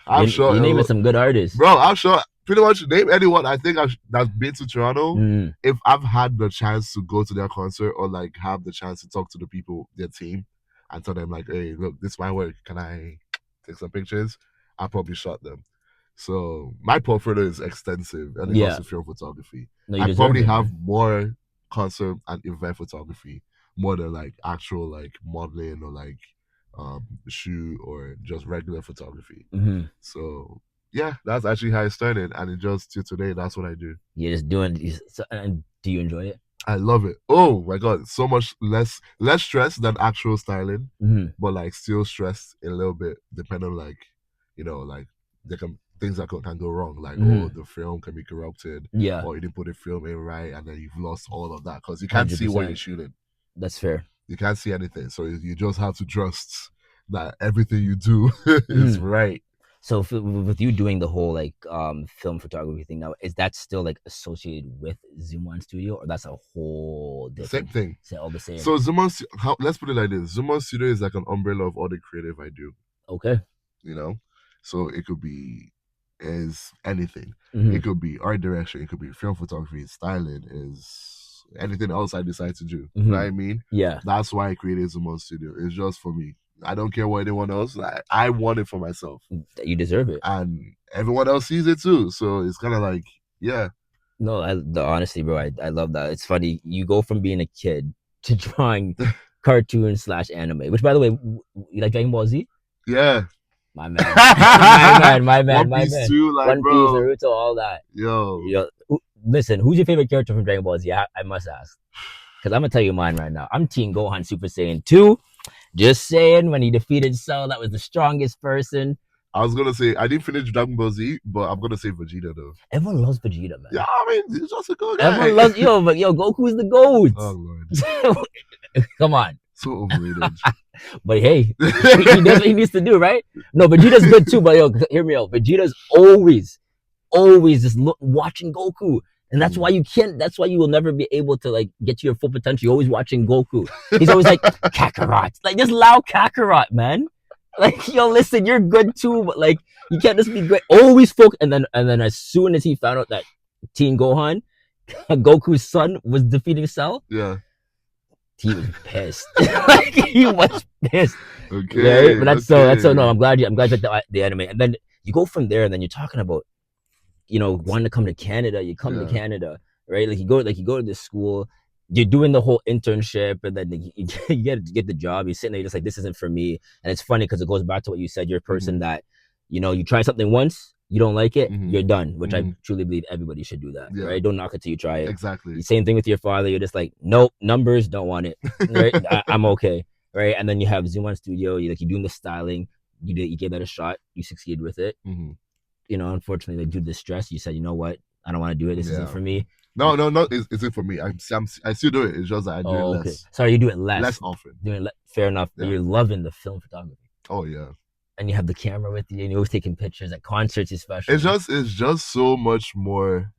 I've shot You naming some good artists. bro. I've shot pretty much name anyone I think that's been to Toronto. Mm. If I've had the chance to go to their concert or like have the chance to talk to the people, their team, and tell them like, hey, look, this is my work. Can I take some pictures? I probably shot them. So my portfolio is extensive when it comes Yeah. to film photography. No, you I deserve probably it, have man. more concert and event photography more than like actual like modeling or like shoot or just regular photography. Mm-hmm. So yeah, that's actually how I started, and it just to today, that's what I do. You're just doing. And do you enjoy it? I love it. Oh my god, so much less stress than actual styling, Mm-hmm. but like still stressed a little bit, depending on like, like there can things that can go wrong, like oh Mm-hmm. the film can be corrupted, Yeah. or you didn't put the film in right, and then you've lost all of that because you can't see what you're 100%. shooting. That's fair. You can't see anything, so you just have to trust that everything you do is Mm-hmm. right. So with you doing the whole like film photography thing now, is that still like associated with Zumon Studio, or that's a whole Same different? thing. Say all the same. So let's put it like this: Zumon Studio is like an umbrella of all the creative I do. Okay. You know, so it could be is anything. Mm-hmm. It could be art direction. It could be film photography, styling, is anything else I decide to do. You know what Mm-hmm. I mean? Yeah. That's why I created Zumon Studio. It's just for me. I don't care what anyone else. I want it for myself, You deserve it. and everyone else sees it too. So it's kind of like, yeah. No, honestly, bro, I love that. It's funny. You go from being a kid to drawing cartoon slash anime. Which, by the way, you like Dragon Ball Z? Yeah. My man, my man, my man, One my Piece man. too, like One Piece, bro. Naruto, all that. Yo. Listen, who's your favorite character from Dragon Ball Z? I must ask, because I'm gonna tell you mine right now. I'm Team Gohan Super Saiyan 2. Just saying, when he defeated Cell, that was the strongest person. I was gonna say I didn't finish Dragon Ball Z, but I'm gonna say Vegeta though. Everyone loves Vegeta, man. Yeah, I mean he's just a good guy. Everyone loves but Goku's the GOAT. Oh lord. Come on. So overrated. But hey, he does what he needs to do, right? No, Vegeta's good too, but hear me out. Vegeta's always just watching Goku. And that's why you can't, that's why you will never be able to like get to your full potential. You're always watching Goku. He's always like, Kakarot. Like, just loud Kakarot, man. Like, listen, you're good too, but like, you can't just be great. Always focus. And then as soon as he found out that Teen Gohan, Goku's son, was defeating Cell, yeah, he was pissed. Like, he was pissed. Okay. Right? But that's so no, I'm glad you like the anime. And then you go from there and then you're talking about, wanting to come to Canada. You come to Canada, right? Like you go to this school, you're doing the whole internship, and then you get the job. You're sitting there, you're just like, this isn't for me. And it's funny because it goes back to what you said. You're a person that, you try something once, you don't like it, you're done. Which I truly believe everybody should do that, right? Don't knock it till you try it. Exactly. Same thing with your father. You're just like, nope, numbers, don't want it. Right? I'm okay, right? And then you have Zumon Studio. You're doing the styling. You gave that a shot. You succeeded with it. Unfortunately, due to the stress, you said, you know what? I don't want to do it. This isn't for me. No, it's it for me. I still do it. It's just that I do it less. Okay. Sorry, you do it less often. Fair enough. But you're loving the film photography. Oh yeah. And you have the camera with you, and you're always taking pictures at concerts, especially. It's just so much more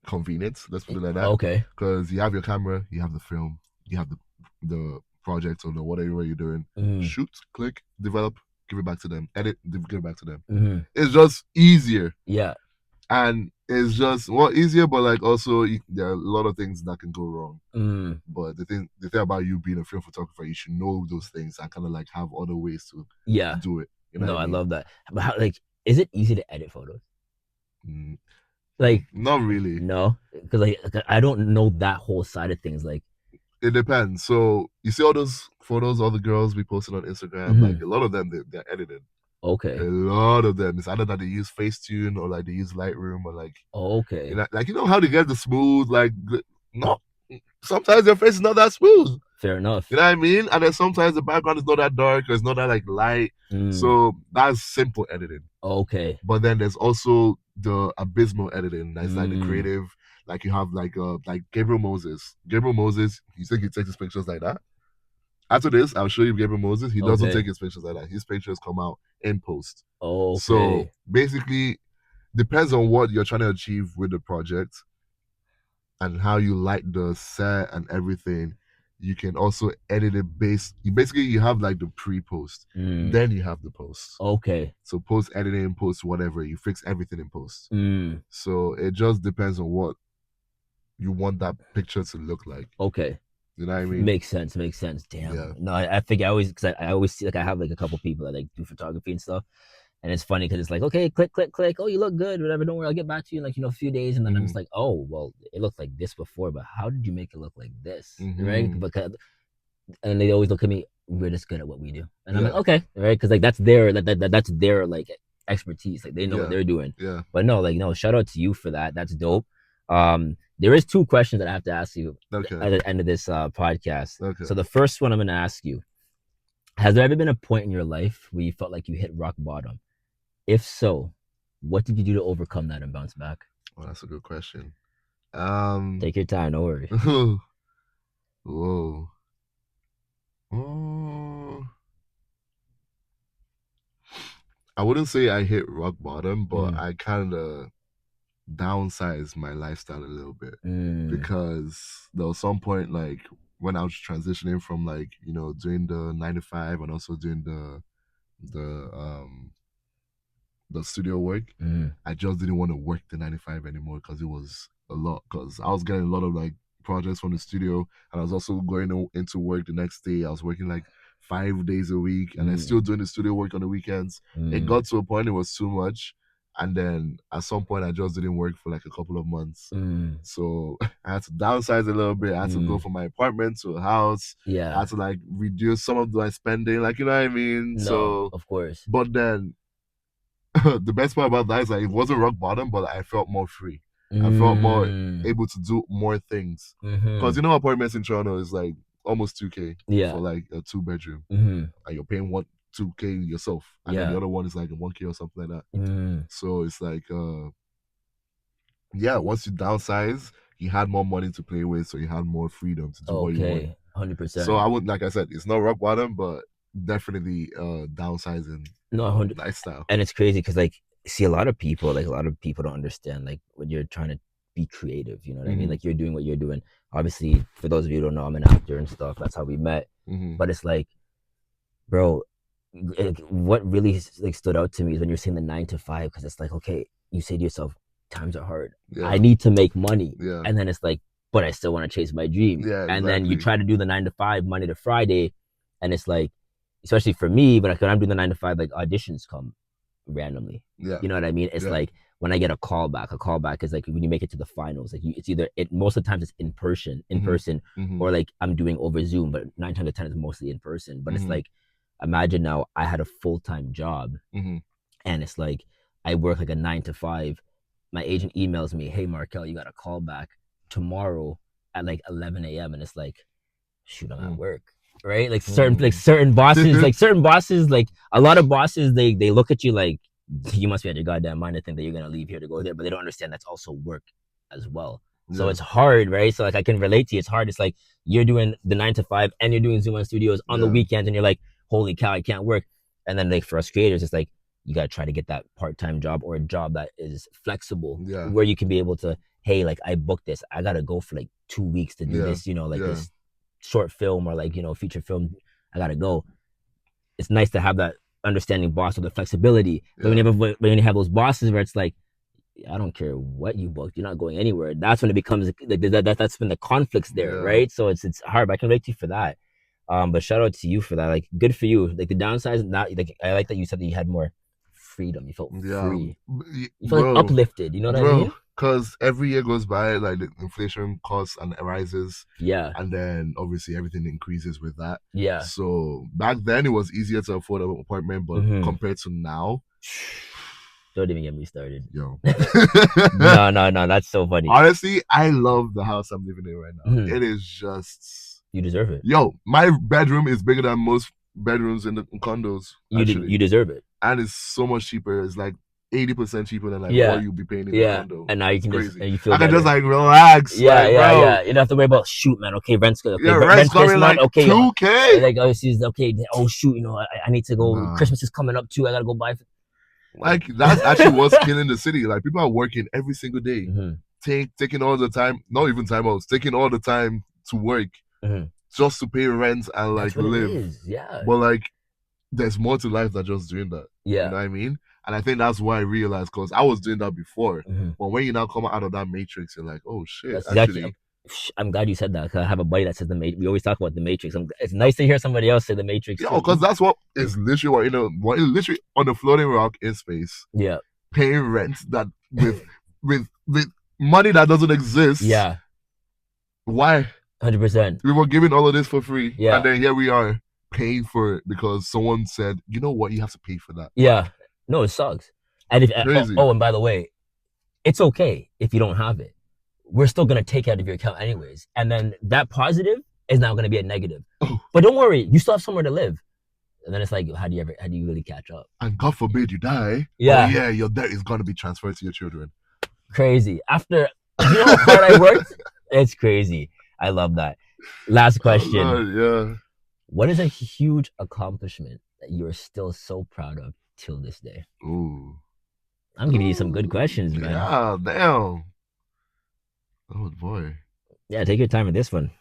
convenient. Let's put it like that. Okay. Because you have your camera, you have the film, you have the project or the whatever you're doing. Shoot, click, develop. give it back to them. Edit, give it back to them. Mm-hmm. It's just easier. Yeah. And it's just well easier, but like also there are a lot of things that can go wrong. Mm. But the thing about you being a film photographer, you should know those things and kind of like have other ways to Yeah. do it. You know No, what I I mean? love that. But how, like, is it easy to edit photos? Mm, Like, not really. no, because like I don't know that whole side of things. Like, It depends. So you see all those photos, all the girls we posted on Instagram, like mm-hmm. a lot of them they're edited. A Okay, lot of them. It's either that they use Facetune or like they use Lightroom or like okay, like how they get the smooth like not sometimes their face is not that smooth. fair You enough. know what I mean? And then sometimes the background is not that dark or it's not that like light. Mm. So that's simple editing. Okay. But then there's also the abysmal editing. That's like the Mm. creative. Like you have like Gabriel Moses. Gabriel Moses, you think he takes his pictures like that? After this, I'll show you Gabriel Moses. He doesn't Okay. take his pictures like that. His pictures come out in post. So Okay. basically, depends on what you're trying to achieve with the project and how you like the set and everything. You can also edit it based. You have like the pre-post, Mm. then you have the post. Okay. So post editing, post whatever, you fix everything in post. Mm. So it just depends on what you want that picture to look like. Okay. You know what I mean? Makes sense. Makes sense. Damn. Yeah. No, I think I always because I always see like I have like a couple people that like do photography and stuff, and it's funny because it's like okay, click, click, click. Oh, you look good. Whatever. Don't worry, I'll get back to you in like a few days, and then I'm Mm-hmm. just like, oh, well, it looked like this before, but how did you make it look like this? Right? Mm-hmm. Because and they always look at me, we're just good at what we do, and I'm like, Yeah. okay, right? Because like that's their like expertise, like they know what Yeah. they're doing. Yeah. But no, like no, shout out to you for that. That's dope. There is two questions that I have to ask you Okay. at the end of this podcast. Okay. So the first one I'm going to ask you: has there ever been a point in your life where you felt like you hit rock bottom? If so, what did you do to overcome that and bounce back? Well, that's a good question. Take your time, no worry. Whoa. Oh, I wouldn't say I hit rock bottom, but Mm, I kind of downsized my lifestyle a little bit mm, because there was some point like when I was transitioning from like doing the 9 to 5 and also doing the the studio work. mm, I just didn't want to work the 9 to 5 anymore because it was a lot. Because I was getting a lot of like projects from the studio, and I was also going into work the next day. I was working like 5 days a week, and then mm, still doing the studio work on the weekends. It mm, got to a point it was too much, and then at some point I just didn't work for like a couple of months. mm, So I had to downsize a little bit. I had to go mm. from my apartment to a house. I Yeah. had to like reduce some of my spending, like you know what I mean. No, So, of course. but then the best part about that is like it wasn't rock bottom, but I felt more free. I felt more Mm, able to do more things. Because mm-hmm. apartments in Toronto is like almost 2K for Yeah. like a 2 bedroom. Mm-hmm. And you're paying 2K yourself. And then the Yeah. other one is like 1K or something like that. Mm, So it's like yeah, once you downsize, you had more money to play with, so you had more freedom to do what you want. okay. So 100%. I would like I said, it's not rock bottom, but definitely downsizing No, 100. lifestyle. And it's crazy because like see a lot of people don't understand like when you're trying to be creative, you know what I mean? Mm-hmm. Like you're doing what you're doing. Obviously, for those of you who don't know, I'm an actor and stuff. That's how we met. Mm-hmm. But it's like, bro, like, what really like stood out to me is when you're saying the 9 to 5, because it's like, okay, you say to yourself, times are hard. I Yeah. need to make money. Yeah. And then it's like, but I still want to chase my dream. Yeah, And then you exactly. try to do the 9 to 5, Monday to Friday, and it's like, especially for me, but like when I'm doing the 9 to 5, like auditions come randomly. Yeah. You know what I mean? It's Yeah. like when I get a callback. A callback is like when you make it to the finals. Like it's either most of the times it's in Mm-hmm. person, Mm-hmm. or like I'm doing over Zoom. But 9 times out of 10 is mostly in person. But it's Mm-hmm. like, imagine now I had a full-time job, Mm-hmm. and it's like I work like a 9 to 5. My agent emails me, "Hey Markel, you got a call back tomorrow at like 11 a.m." And it's like, shoot, I'm at work, right? Like certain bosses, like a lot of bosses, they look at you like you must be out your goddamn mind to think that you're gonna leave here to go there, but they don't understand that's also work as well. So Yeah. it's hard, right? So like I can relate to you. It's hard. It's like you're doing the 9 to 5 and you're doing Zumon Studios on the Yeah. weekends, and you're like, holy cow, I can't work. And then like for us creators, it's like you gotta try to get that part-time job or a job that is flexible, Yeah. where you can be able to, hey, like I booked this, I gotta go for like 2 weeks to do Yeah. this, like Yeah. this short film or like feature film. I gotta go. It's nice to have that understanding boss with the flexibility. But Yeah. when you have those bosses where it's like, I don't care what you booked, you're not going anywhere. That's when it becomes like that's when the conflict's there, Yeah. right? So it's hard. But I can relate to you for that. But shout out to you for that. Like, good for you. Like the downside is not like I like that you said that you had more freedom. You felt Yeah. free. You felt like Bro, uplifted. You know what I bro, mean? because every year goes by, like the inflation costs and rises, Yeah. and then obviously everything increases with that. Yeah. So back then it was easier to afford an apartment, but compared to now, Don't even get me started. yo. No. That's so funny. Honestly, I love the house I'm living in right now. It is just, you deserve it. Yo, my bedroom is bigger than most bedrooms in the condos. You deserve it, and it's so much cheaper. It's like 80% cheaper than like what you'd be paying in a condo. And now you can crazy. just, and you feel I better. can just like relax. Yeah, like, yeah, bro. yeah. You don't have to worry about shoot, man. Okay, rent's good. Okay, rent's coming like okay, 2K. Like obviously, okay. Oh shoot, you know, I need to go. Christmas is coming up too. I gotta go buy. Like that's actually what's killing the city. Like people are working every single day, taking all the time, not even time outs, taking all the time to work just to pay rent and like live. Yeah. But like, there's more to life than just doing that. Yeah. You know what I mean? And I think that's why I realized, because I was doing that before. But when you now come out of that matrix, you're like, oh shit. That's actually, I'm glad you said that, because I have a buddy that says the Matrix. We always talk about the Matrix. It's nice to hear somebody else say the Matrix. Yeah, because that's what is literally what is literally on a floating rock in space. Yeah. Paying rent that with money that doesn't exist. Yeah. Why? 100%. We were giving all of this for free. Yeah. And then here we are paying for it because someone said, you know what, you have to pay for that. Yeah. No, it sucks. And if and by the way, it's okay if you don't have it. We're still gonna take it out of your account anyways. And then that positive is now gonna be a negative. But don't worry, you still have somewhere to live. And then it's like, how do you really catch up? And God forbid you die. Yeah. Yeah, your debt is gonna be transferred to your children. Crazy. After you know how hard I worked? It's crazy. I love that. Last question. Yeah. What is a huge accomplishment that you're still so proud of till this day? Ooh. I'm giving you some good questions, man. Yeah, damn. Oh boy. Yeah, take your time with this one.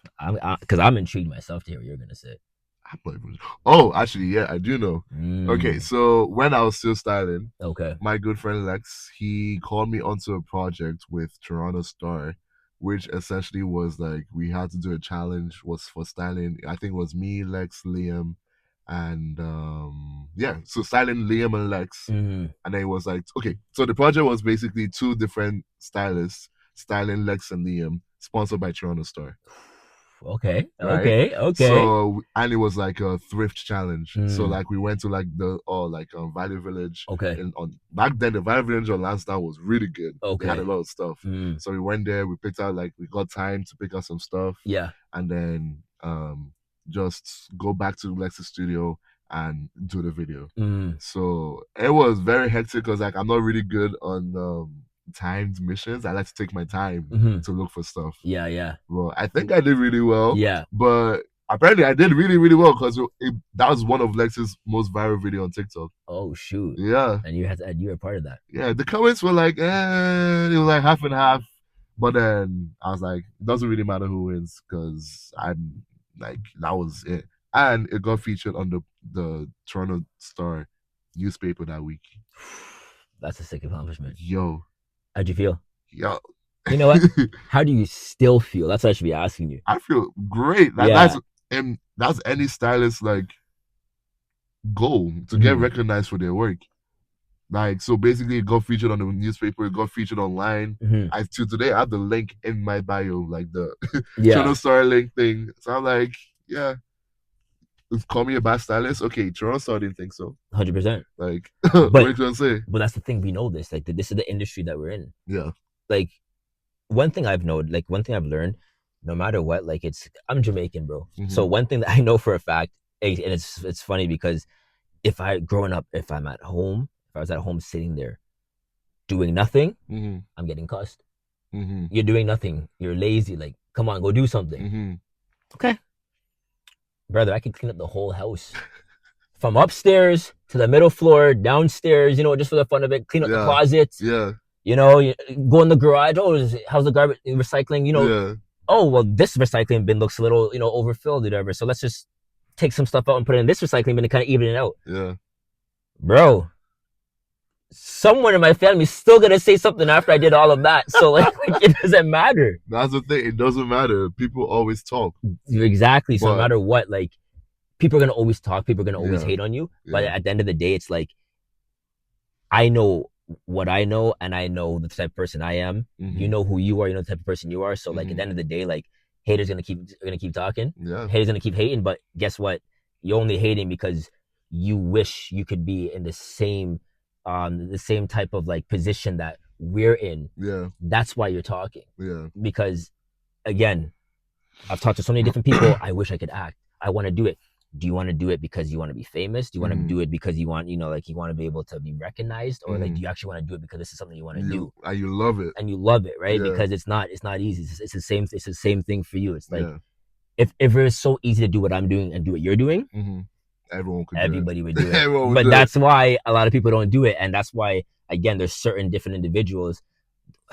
Because I'm intrigued myself to hear what you're gonna say. Oh, actually, yeah, I do know. Okay, so when I was still styling, my good friend Lex, he called me onto a project with Toronto Star, which essentially was like we had to do a challenge was for styling. I think it was me, Lex, Liam, and so styling Liam and Lex. And then it was like, okay, so the project was basically two different stylists styling Lex and Liam, sponsored by Toronto Star. Okay. Right? Okay. So and it was like a thrift challenge. So like we went to like the Value Village. Okay. And back then the Value Village on Lansdowne was really good. Okay. They had a lot of stuff. So we went there. We picked out we got time to pick out some stuff. Yeah. And then just go back to Lex's studio and do the video. So it was very hectic because I'm not really good on timed missions. I like to take my time to look for stuff. Yeah, yeah. Well, I think I did really well. Yeah. But apparently I did really, really well because that was one of Lex's most viral video on TikTok. Oh shoot. Yeah. And you were a part of that. Yeah. The comments were like, it was like half and half. But then I was like, it doesn't really matter who wins because I'm like, that was it. And it got featured on the Toronto Star newspaper that week. That's a sick accomplishment. Yo. How'd you feel? Yo. You know what? How do you still feel? That's what I should be asking you. I feel great. That's any stylist goal to get recognized for their work. So basically it got featured on the newspaper, it got featured online. Today I have the link in my bio, like the Toronto Star link thing. So I'm like, yeah. Call me a bad stylist. Okay, Toronto Star didn't think so. 100%. Like, what are you trying to say? But that's the thing. We know this. Like, this is the industry that we're in. Yeah. Like, one thing I've learned, no matter what, I'm Jamaican, bro. So one thing that I know for a fact, and it's funny because if I'm at home, if I was at home sitting there doing nothing, I'm getting cussed. You're doing nothing. You're lazy. Like, come on, go do something. Okay. Brother, I can clean up the whole house. From upstairs to the middle floor, downstairs, just for the fun of it, clean up the closets. Yeah. Go in the garage. Oh, how's the garbage recycling? Yeah. Oh, well, this recycling bin looks a little, overfilled or whatever. So let's just take some stuff out and put it in this recycling bin and kind of even it out. Yeah. bro, someone in my family is still gonna say something after I did all of that. So like it doesn't matter. That's the thing. It doesn't matter. People always talk, Exactly. So no but matter what, like people are gonna always talk, people are gonna always yeah, hate on you. But yeah. at the end of the day, it's like I know what I know, and I know the type of person I am. You Mhm. know who you are, you know the type of person you are. So like at the Mhm. end of the day, like haters gonna keep talking. Yeah. Haters gonna keep hating, but guess what? You're only hating because you wish you could be in the same type of like position that we're in. Yeah. That's why you're talking. Yeah. Because again, I've talked to so many different people. I wish I could act. I want to do it. Do you want to do it because you want to be famous? Do you want to Mhm. do it because you want, like you want to be able to be recognized, or like do Mhm. you actually want to do it because this is something you want to You do you love it. and you love it, right? Yeah. Because it's not easy. It's the same thing for you. It's like Yeah. if it was so easy to do what I'm doing and do what you're doing, Mhm. Everyone could do it. everybody would do it. Everyone would But do it. that's why a lot of people don't do it, and that's why again there's certain different individuals,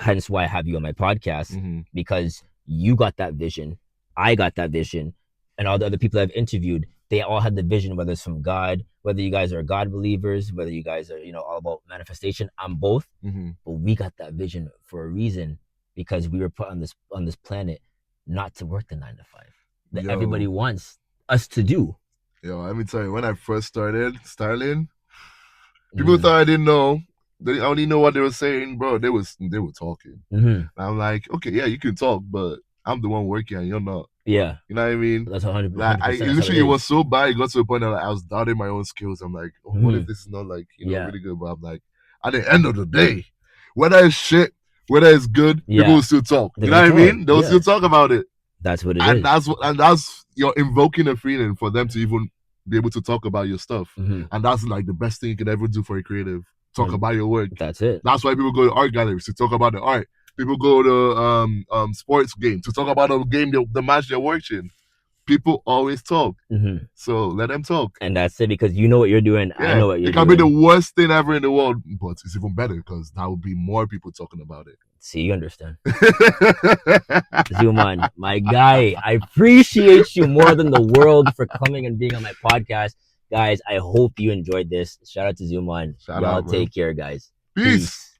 hence why I have you on my podcast, Mhm. because you got that vision, I got that vision, and all the other people I've interviewed, they all had the vision, whether it's from God, whether you guys are God believers, whether you guys are, all about manifestation. I'm both, Mhm. but we got that vision for a reason, because we were put on this planet not to work the 9 to 5 that everybody Yo, wants us to do. let me tell you, when I first started styling, people Mm-hmm. thought I didn't know. They only know what they were saying, bro. They were talking. Mm-hmm. And I'm like, okay, yeah, you can talk, but I'm the one working and you're not. Yeah, You know what I mean? that's 100 Like I 100%. That's how it literally it was is. so bad. It got to a point that like, I was doubting my own skills. I'm like, oh, what if Mm-hmm. this is not like Yeah, really good? But I'm like, at the end of the day, whether it's shit, whether it's good, people will yeah, still talk. they're You know gonna what I talk. mean? They'll still Yeah, talk about it, that's what it and is. that's you're invoking a feeling for them to even be able to talk about your stuff, Mm-hmm. and that's like the best thing you can ever do for a creative. Talk When about your work. that's it. That's why people go to art galleries to talk about the art. People go to sports games to talk about the game, the match they're watching. People always talk, Mm-hmm. so let them talk. And that's it, because you know what you're doing. I Yeah, know what it you're can be the doing. worst thing ever in the world, but it's even better because that would be more people talking about See, you understand. it. Zumon, my guy, I appreciate you more than the world for coming and being on my podcast. Guys, I hope you enjoyed this. Shout out to Zumon. Shout Y'all out, man. take care, guys. Peace. Peace.